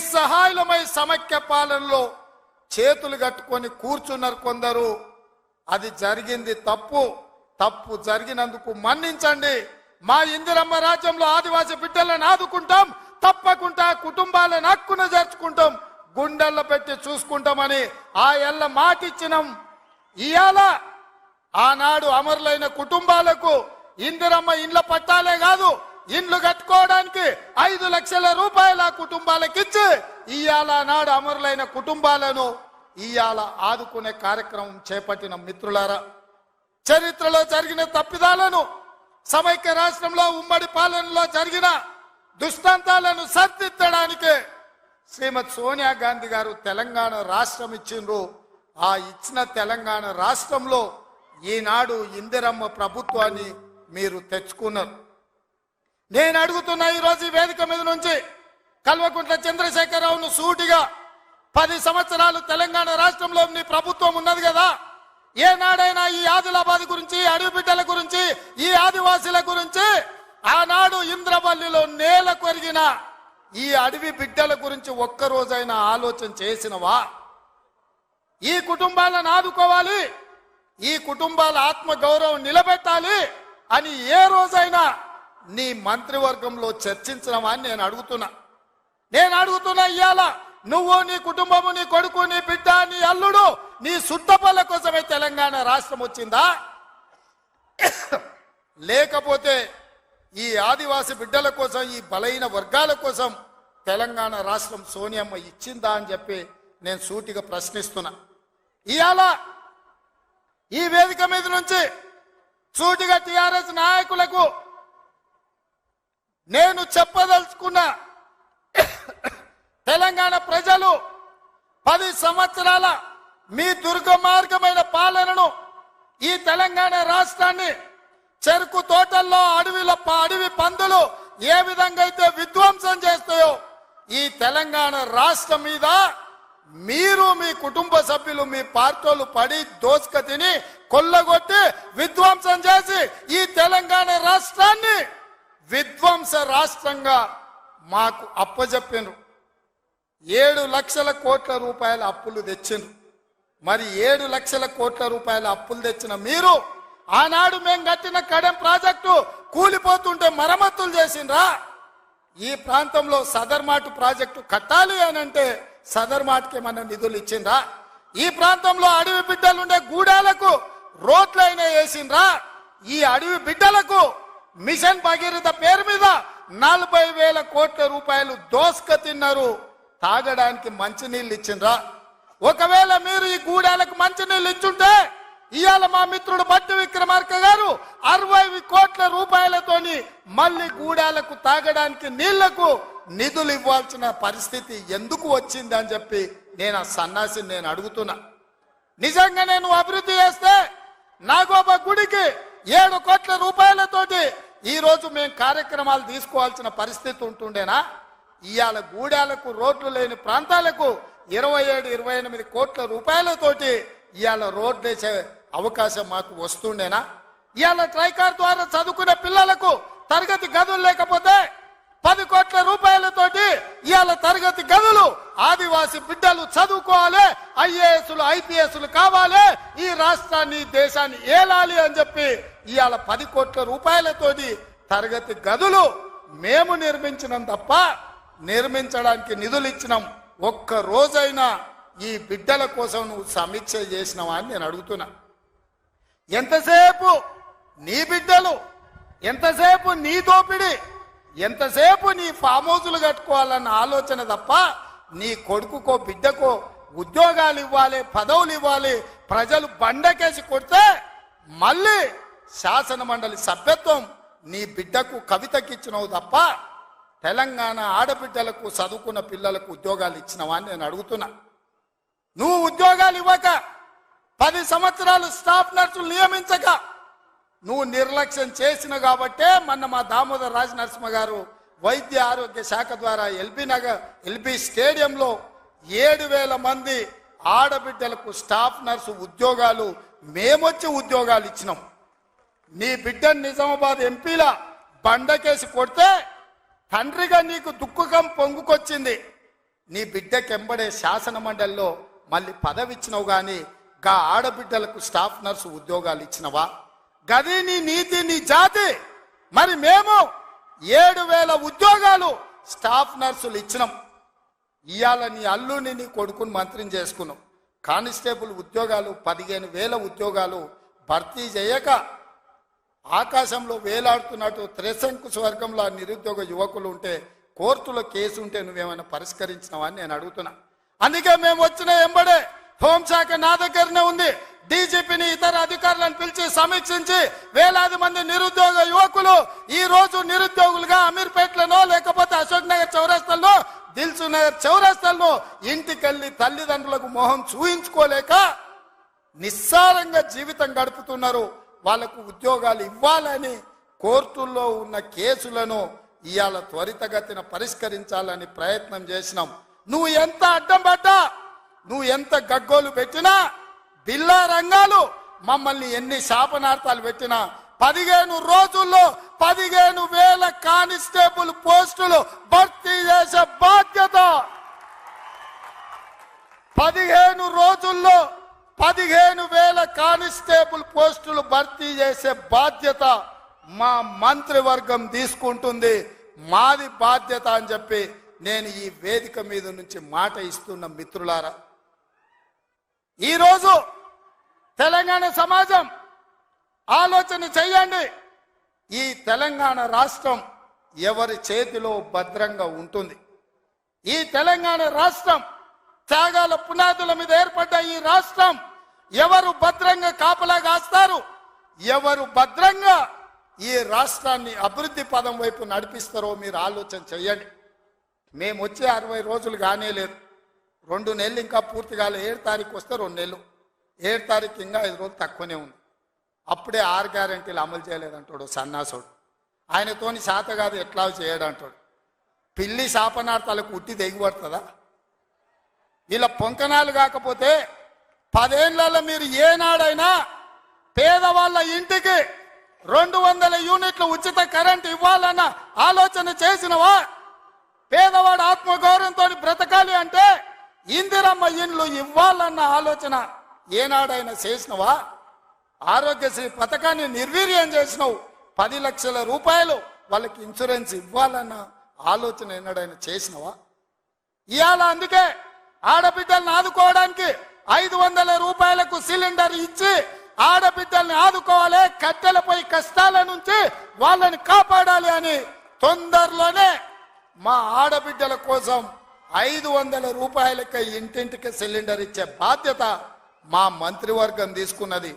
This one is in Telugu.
నిస్సహాయులమై సమైక్య పాలనలో చేతులు కట్టుకొని కూర్చున్నారు కొందరు. అది జరిగింది తప్పు. తప్పు జరిగినందుకు మన్నించండి. మా ఇందిరమ్మ రాజ్యంలో ఆదివాసీ బిడ్డలను ఆదుకుంటాం, తప్పకుండా కుటుంబాలను హక్కున చేర్చుకుంటాం, గుండెల్లో పెట్టి చూసుకుంటామని ఆ ఎల్ల మాటిచ్చినాం. ఇయాల ఆనాడు అమరులైన కుటుంబాలకు ఇందిరమ్మ ఇండ్ల పట్టాలే కాదు, ఇండ్లు కట్టుకోవడానికి 5 లక్షల రూపాయల కుటుంబాలకు ఇచ్చి ఇయాల నాడు అమరులైన కుటుంబాలను ఇయాల ఆదుకునే కార్యక్రమం చేపట్టిన మిత్రులారా, చరిత్రలో జరిగిన తప్పిదాలను, సమైక్య రాష్ట్రంలో ఉమ్మడి పాలనలో జరిగిన దుష్టాంతాలను సరిదిద్దడానికి శ్రీమతి సోనియా గాంధీ గారు తెలంగాణ రాష్ట్రం ఇచ్చిండ్రు. ఆ ఇచ్చిన తెలంగాణ రాష్ట్రంలో ఈనాడు ఇందిరమ్మ ప్రభుత్వాన్ని మీరు తెచ్చుకున్నారు. నేను అడుగుతున్నా ఈరోజు ఈ వేదిక మీద నుంచి కల్వకుంట్ల చంద్రశేఖరరావును సూటిగా, 10 సంవత్సరాలు తెలంగాణ రాష్ట్రంలో నీ ప్రభుత్వం ఉన్నది కదా, ఏనాడైనా ఈ ఆదిలాబాద్ గురించి, అడవి బిడ్డల గురించి, ఈ ఆదివాసీల గురించి, ఆనాడు ఇంద్రవల్లిలో నేల కొరిగిన ఈ అడవి బిడ్డల గురించి ఒక్కరోజైనా ఆలోచన చేసినవా? ఈ కుటుంబాలను ఆదుకోవాలి, ఈ కుటుంబాల ఆత్మ గౌరవం నిలబెట్టాలి అని ఏ రోజైనా నీ మంత్రివర్గంలో చర్చించినవా అని నేను అడుగుతున్నా. ఇవాళ నువ్వు, నీ కుటుంబము, నీ కొడుకు, నీ బిడ్డ, నీ అల్లుడు, నీ సుట్టపల్ల కోసమే తెలంగాణ రాష్ట్రం వచ్చిందా? లేకపోతే ఈ ఆదివాసి బిడ్డల కోసం, ఈ బలహీన వర్గాల కోసం తెలంగాణ రాష్ట్రం సోనియమ్మ ఇచ్చిందా అని చెప్పి నేను సూటిగా ప్రశ్నిస్తున్నా. ఇవాళ ఈ వేదిక మీద నుంచి సూటిగా టిఆర్ఎస్ నాయకులకు నేను చెప్పదలుచుకున్న, తెలంగాణ ప్రజలు 10 సంవత్సరాల మీ దుర్గమార్గమైన పాలనను, ఈ తెలంగాణ రాష్ట్రాన్ని చెరుకు తోటల్లో అడవి పందులు ఏ విధంగా అయితే విధ్వంసం చేస్తాయో, ఈ తెలంగాణ రాష్ట్రం మీద మీరు, మీ కుటుంబ సభ్యులు, మీ పార్టీలు పడి దోసుక తిని కొల్లగొట్టి విధ్వంసం చేసి ఈ తెలంగాణ రాష్ట్రాన్ని విధ్వంస రాష్ట్రంగా మాకు అప్పజెప్పినరు. 7 లక్షల కోట్ల రూపాయల అప్పులు తెచ్చిండ్రు. మరి 7 లక్షల కోట్ల రూపాయల అప్పులు తెచ్చిన మీరు ఆనాడు మేము కట్టిన కడెం ప్రాజెక్టు కూలిపోతుంటే మరమ్మతులు చేసిండ్రా? ఈ ప్రాంతంలో సదర్మాటు ప్రాజెక్టు కట్టాలి అని అంటే సదర్మాటుకి ఏమన్నా నిధులు ఇచ్చిండ్రా? ఈ ప్రాంతంలో అడవి బిడ్డలుండే గూడాలకు రోడ్లైనా వేసిండ్రా? ఈ అడవి బిడ్డలకు మిషన్ భగీరథ పేరు మీద 40,000 కోట్ల రూపాయలు దోసుక తిన్నారు. తాగడానికి మంచినీళ్ళు ఇచ్చిండ్రా? ఒకవేళ మీరు ఈ గూడాలకు మంచినీళ్ళు ఇచ్చుంటే ఇవాళ మా మిత్రుడు బట్టి విక్రమార్క గారు 60 కోట్ల రూపాయలతోని మళ్ళీ గూడాలకు తాగడానికి నీళ్లకు నిధులు ఇవ్వాల్సిన పరిస్థితి ఎందుకు వచ్చింది అని చెప్పి నేను ఆ సన్నాసిని నేను అడుగుతున్నా. నిజంగా నేను అభివృద్ధి చేస్తే నాగోబ గుడికి 7 కోట్ల రూపాయలతోటి ఈ రోజు మేము కార్యక్రమాలు తీసుకోవాల్సిన పరిస్థితి ఉంటుండేనా? ఇవాళ గూడాలకు, రోడ్లు లేని ప్రాంతాలకు 27-28 కోట్ల రూపాయలతోటి ఇవాళ రోడ్లు వేసే అవకాశం మాకు వస్తుండేనా? ఇవాళ ట్రైకార్ ద్వారా చదువుకునే పిల్లలకు తరగతి గదులు లేకపోతే 10 కోట్ల రూపాయలతోటి ఇవాళ తరగతి గదులు, ఆదివాసి బిడ్డలు చదువుకోవాలి, ఐఏఎస్లు, ఐపీఎస్లు కావాలి, ఈ రాష్ట్రాన్ని, దేశాన్ని ఏలాలి అని చెప్పి ఇవాళ 10 కోట్ల రూపాయలతోటి తరగతి గదులు మేము నిర్మించినాం తప్ప, నిర్మించడానికి నిధులు ఇచ్చినాం. ఒక్క రోజైనా ఈ బిడ్డల కోసం నువ్వు సమీక్ష చేసినావా అని నేను అడుగుతున్నా. ఎంతసేపు నీ బిడ్డలు, ఎంతసేపు నీ దోపిడి, ఎంతసేపు నీ ఫామ్ హౌసులు కట్టుకోవాలన్న ఆలోచన తప్ప, నీ కొడుకుకో బిడ్డకో ఉద్యోగాలు ఇవ్వాలి, పదవులు ఇవ్వాలి, ప్రజలు బండకేసి కొడితే మళ్ళీ శాసన మండలి సభ్యత్వం నీ బిడ్డకు, కవితకి ఇచ్చినవు తప్ప తెలంగాణ ఆడబిడ్డలకు, చదువుకున్న పిల్లలకు ఉద్యోగాలు ఇచ్చినవా అని నేను అడుగుతున్నా. నువ్వు ఉద్యోగాలు ఇవ్వక, 10 సంవత్సరాలు స్టాఫ్ నర్సులు నియమించక నువ్వు నిర్లక్ష్యం చేసిన కాబట్టే మొన్న మా దామోదర్ రాజ నరసింహ గారు వైద్య ఆరోగ్య శాఖ ద్వారా ఎల్బీ స్టేడియంలో 7,000 మంది ఆడబిడ్డలకు స్టాఫ్ నర్సు ఉద్యోగాలు మేమొచ్చి ఉద్యోగాలు ఇచ్చినాం. నీ బిడ్డను నిజామాబాద్ ఎంపీల బండకేసి కొడితే తండ్రిగా నీకు దుఃఖం పొంగుకొచ్చింది. నీ బిడ్డకెంబడే శాసన మండలిలో మళ్ళీ పదవి ఇచ్చినవు కానీ గా ఆడబిడ్డలకు స్టాఫ్ నర్సు ఉద్యోగాలు ఇచ్చినవా? గది నీ నీతి, నీ జాతి. మరి మేము 7,000 ఉద్యోగాలు స్టాఫ్ నర్సులు ఇచ్చినాం. ఇవాళ నీ అల్లుని నీ కొడుకుని మంత్రిని చేసుకున్నాం. కానిస్టేబుల్ ఉద్యోగాలు 15,000 ఉద్యోగాలు భర్తీ చేయక ఆకాశంలో వేలాడుతున్నట్టు త్రిశంకు స్వర్గంలో నిరుద్యోగ యువకులు ఉంటే కోర్టులో కేసు ఉంటే నువ్వేమైనా పరిష్కరించినావా అని నేను అడుగుతున్నా. అందుకే మేము వచ్చిన ఎంబడే హోంశాఖ నా దగ్గరనే ఉంది. డీజీపీని ఇతర అధికారులను పిలిచి సమీక్షించి వేలాది మంది నిరుద్యోగ యువకులు ఈ రోజు నిరుద్యోగులుగా అమీర్పేటలోనో లేకపోతే అశోక్ నగర్ చౌరస్తాల్లో, దిల్సు నగర్ చౌరస్తాల్లో ఇంటికెళ్ళి తల్లిదండ్రులకు మొహం చూయించుకోలేక నిస్సారంగా జీవితం గడుపుతున్నారు. వాళ్లకు ఉద్యోగాలు ఇవ్వాలని కోర్టుల్లో ఉన్న కేసులను ఇవాళ త్వరితగతిన పరిష్కరించాలని ప్రయత్నం చేసినాం. నువ్వు ఎంత అడ్డం పడ్డా, నువ్వు ఎంత గగ్గోలు పెట్టినా, బిల్లా రంగాలు మమ్మల్ని ఎన్ని శాపనార్థాలు పెట్టినా 15 రోజుల్లో 15,000 కానిస్టేబుల్ పోస్టులు భర్తీ చేసే బాధ్యత, 15 రోజుల్లో 15,000 కానిస్టేబుల్ పోస్టులు భర్తీ చేసే బాధ్యత మా మంత్రివర్గం తీసుకుంటుంది. మాది బాధ్యత అని చెప్పి నేను ఈ వేదిక మీద నుంచి మాట ఇస్తున్న మిత్రులారా, ఈరోజు తెలంగాణ సమాజం ఆలోచన చెయ్యండి. ఈ తెలంగాణ రాష్ట్రం ఎవరి చేతిలో భద్రంగా ఉంటుంది? ఈ తెలంగాణ రాష్ట్రం త్యాగాల పునాదుల మీద ఏర్పడ్డ ఈ రాష్ట్రం ఎవరు భద్రంగా కాపలా కాస్తారు? ఎవరు భద్రంగా ఈ రాష్ట్రాన్ని అభివృద్ధి పదం వైపు నడిపిస్తారో మీరు ఆలోచన చెయ్యండి. మేము వచ్చే 60 రోజులు కానే లేదు, 2 నెలలు ఇంకా పూర్తి కాలే. 7 తారీఖు వస్తే 2 నెలలు, 7 తారీఖు ఇంకా 5 రోజులు తక్కువనే ఉంది. అప్పుడే 6 గ్యారెంటీలు అమలు చేయలేదంటాడు సన్నాసుడు. ఆయనతోని శాత కాదు ఎట్లా చేయడంటాడు. పిల్లి శాపనార్థాలకు ఉట్టి తెగిపడుతుందా? ఇలా పొంకనాలు కాకపోతే 10 ఏళ్లలో మీరు ఏనాడైనా పేదవాళ్ళ ఇంటికి 200 యూనిట్లు ఉచిత కరెంట్ ఇవ్వాలన్న ఆలోచన చేసినవా? పేదవాడు ఆత్మగౌరవంతో బ్రతకాలి అంటే ఇందిరమ్మ ఇండ్లు ఇవ్వాలన్న ఆలోచన ఏనాడైనా చేసినవా? ఆరోగ్యశ్రీ పథకాన్ని నిర్వీర్యం చేసినావు. 10 లక్షల రూపాయలు వాళ్ళకి ఇన్సూరెన్స్ ఇవ్వాలన్న ఆలోచన ఏనాడైనా చేసినవా? ఇవాళ అందుకే ఆడబిడ్డల్ని ఆదుకోవడానికి 500 రూపాయలకు సిలిండర్ ఇచ్చి ఆడబిడ్డల్ని ఆదుకోవాలి, కట్టెలపై కష్టాల నుంచి వాళ్ళని కాపాడాలి అని తొందరలోనే మా ఆడబిడ్డల కోసం 500 రూపాయలకి ఇంటింటికి సిలిండర్ ఇచ్చే బాధ్యత మా మంత్రివర్గం తీసుకున్నది.